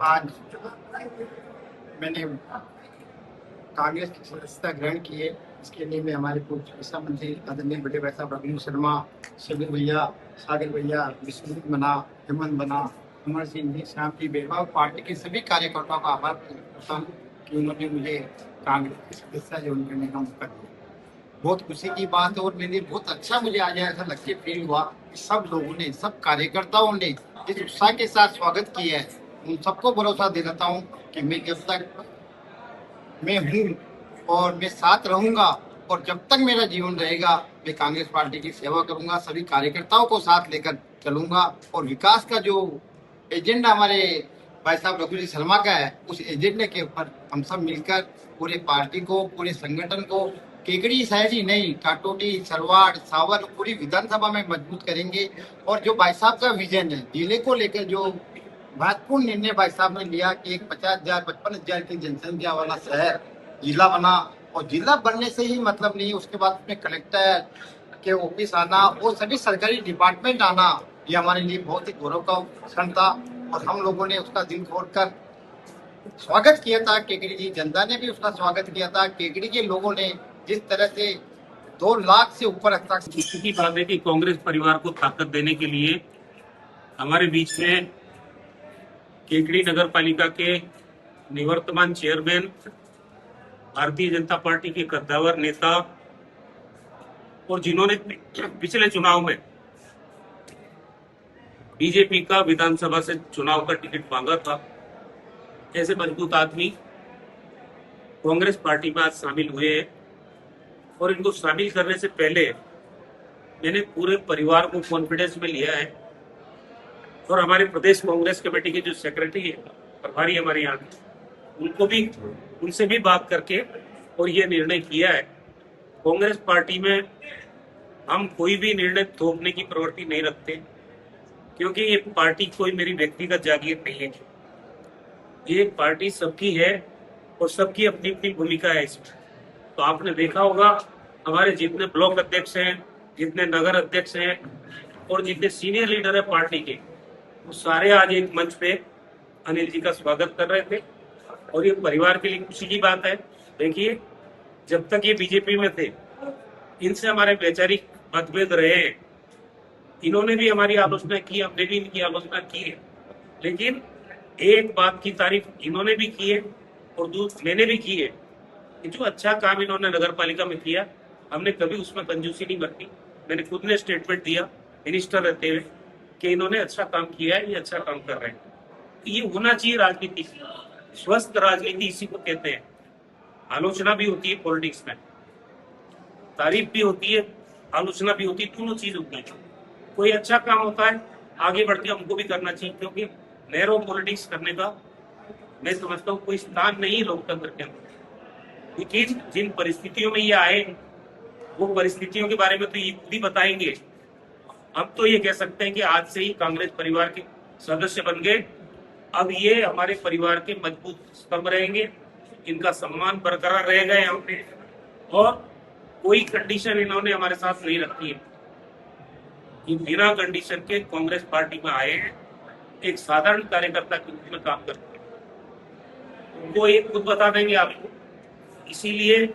आज मैंने कांग्रेस की सदस्यता ग्रहण की है। इसके लिए मैं हमारे पूर्व चिकित्सा मंत्री आदरणीय बड़े भाई साहब रघुवीर शर्मा, सभी भैया, सागर भैया, विश्वजीत मना, हेमंत बना, अमर सिंह जी, श्याम जी बेवा, पार्टी के सभी कार्यकर्ताओं का आभार करता हूँ कि उन्होंने मुझे कांग्रेस की सदस्यता जोड़ने करने का मौका दिया। बहुत खुशी की बात है और मेरे लिए बहुत अच्छा मुझे आज ऐसा लग के फील हुआ कि सब लोगों ने, सब कार्यकर्ताओं ने जिस उत्साह के साथ स्वागत किया है, उन सबको भरोसा दिलाता हूँ कि मैं जब तक मैं हूँ और मैं साथ रहूंगा और जब तक मेरा जीवन रहेगा मैं कांग्रेस पार्टी की सेवा करूंगा, सभी कार्यकर्ताओं को साथ लेकर चलूंगा और विकास का जो एजेंडा हमारे भाई साहब रघुवीर शर्मा का है, उस एजेंडे के ऊपर हम सब मिलकर पूरे पार्टी को, पूरे संगठन को केकड़ी शहर ही नहीं, काटोटी, सरवाड़, सावर, पूरी विधानसभा में मजबूत करेंगे। और जो भाई साहब का विजन है जिले को लेकर, जो महत्वपूर्ण निर्णय भाई साहब ने लिया कि एक 50,000 55,000 की जनसंख्या वाला शहर जिला बना, और जिला बनने से ही मतलब नहीं, उसके बाद उसमें कलेक्टर के ऑफिस आना और सभी सरकारी डिपार्टमेंट आना, ये हमारे लिए बहुत ही गौरव का क्षण था। और हम लोगों ने उसका दिल खोलकर स्वागत किया था। केकड़ी जी जनता ने भी उसका स्वागत किया था। केकड़ी के लोगों ने जिस तरह से 2 लाख से ऊपर खुशी की बात है कि कांग्रेस परिवार को ताकत देने के लिए हमारे बीच में केकड़ी नगर पालिका के निवर्तमान चेयरमैन, भारतीय जनता पार्टी के कद्दावर नेता और जिन्होंने पिछले चुनाव में बीजेपी का विधानसभा से चुनाव का टिकट मांगा था, ऐसे मजबूत आदमी कांग्रेस पार्टी में आज शामिल हुए हैं। और इनको शामिल करने से पहले मैंने पूरे परिवार को कॉन्फिडेंस में लिया है और हमारे प्रदेश कांग्रेस कमेटी के जो सेक्रेटरी है, प्रभारी हमारे यहाँ, उनसे भी बात करके और ये निर्णय किया है। कांग्रेस पार्टी में हम कोई भी निर्णय थोपने की प्रवृत्ति नहीं रखते, क्योंकि ये पार्टी कोई मेरी व्यक्तिगत जागीर नहीं है। ये पार्टी सबकी है और सबकी अपनी अपनी भूमिका है इसमें। तो आपने देखा होगा हमारे जितने ब्लॉक अध्यक्ष हैं, जितने नगर अध्यक्ष हैं और जितने सीनियर लीडर है पार्टी के, वो सारे आज एक मंच पे अनिल जी का स्वागत कर रहे थे। और ये परिवार के लिए खुशी की बात है। देखिए, जब तक ये बीजेपी में थे, इनसे हमारे वैचारिक मतभेद रहे हैं। इन्होंने भी हमारी आलोचना की, हमने भी इनकी आलोचना की है, लेकिन एक बात की तारीफ इन्होंने भी की है और मैंने भी की है कि जो अच्छा काम इन्होंने नगर पालिका में किया, हमने कभी उसमें कंजूसी नहीं बरती। मैंने खुद ने स्टेटमेंट दिया मिनिस्टर रहते हुए कि इन्होंने अच्छा काम किया है, ये अच्छा काम कर रहे हैं। ये होना चाहिए राजनीति, स्वस्थ राजनीति इसी को कहते हैं। आलोचना भी होती है पॉलिटिक्स में, तारीफ भी होती है, आलोचना भी होती है, दोनों चीज होती है। कोई अच्छा काम होता है, आगे बढ़ के हमको भी करना चाहिए, क्योंकि नैरो पॉलिटिक्स करने का मैं समझता हूँ कोई स्थान नहीं है लोकतंत्र के अंदर। लेकिन जिन परिस्थितियों में ये आए, वो परिस्थितियों के बारे में तो ये खुद ही बताएंगे। हम तो ये कह सकते हैं कि आज से ही कांग्रेस परिवार के सदस्य बन गए। अब ये हमारे परिवार के मजबूत स्तंभ रहेंगे, इनका सम्मान बरकरार रहेगा यहाँ पे। और कोई कंडीशन इन्होंने हमारे साथ नहीं रखी है। ये बिना कंडीशन के कांग्रेस पार्टी में आए हैं, एक साधारण कार्यकर्ता के रूप में काम करते हैं। वो एक खुद बता देंगे आपको। इसीलिए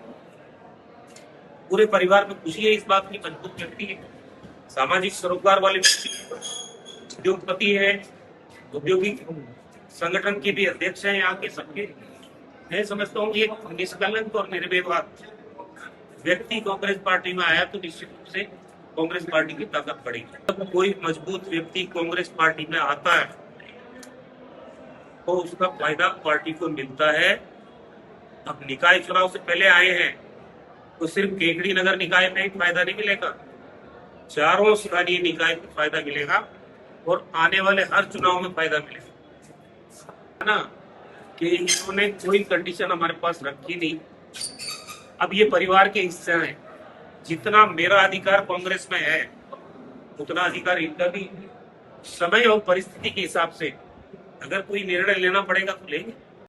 पूरे परिवार में खुशी है इस बात की, मजबूत व्यक्ति है, सामाजिक सरोकार वाले व्यक्ति, उद्योगपति है, औद्योगिक संगठन के भी अध्यक्ष हैं यहाँ के सबके। मैं समझता हूँ कि एक निष्कलंक और निर्विवाद व्यक्ति कांग्रेस पार्टी में आया तो निश्चित रूप से कांग्रेस पार्टी की ताकत बढ़ेगी। जब कोई मजबूत व्यक्ति कांग्रेस पार्टी में आता है तो उसका फायदा पार्टी को मिलता है। अब निकाय चुनाव से पहले आए हैं तो सिर्फ केकड़ी नगर निकाय में एक फायदा नहीं मिलेगा, चारों स्थानीय निकाय को फायदा मिलेगा और आने वाले हर चुनाव में फायदा मिलेगा ना। कि इन्होंने कोई कंडीशन हमारे पास रखी नहीं। अब ये परिवार के हिस्से हैं, जितना मेरा अधिकार कांग्रेस में है उतना अधिकार इनका भी। समय और परिस्थिति के हिसाब से अगर कोई निर्णय लेना पड़ेगा तो लेंगे।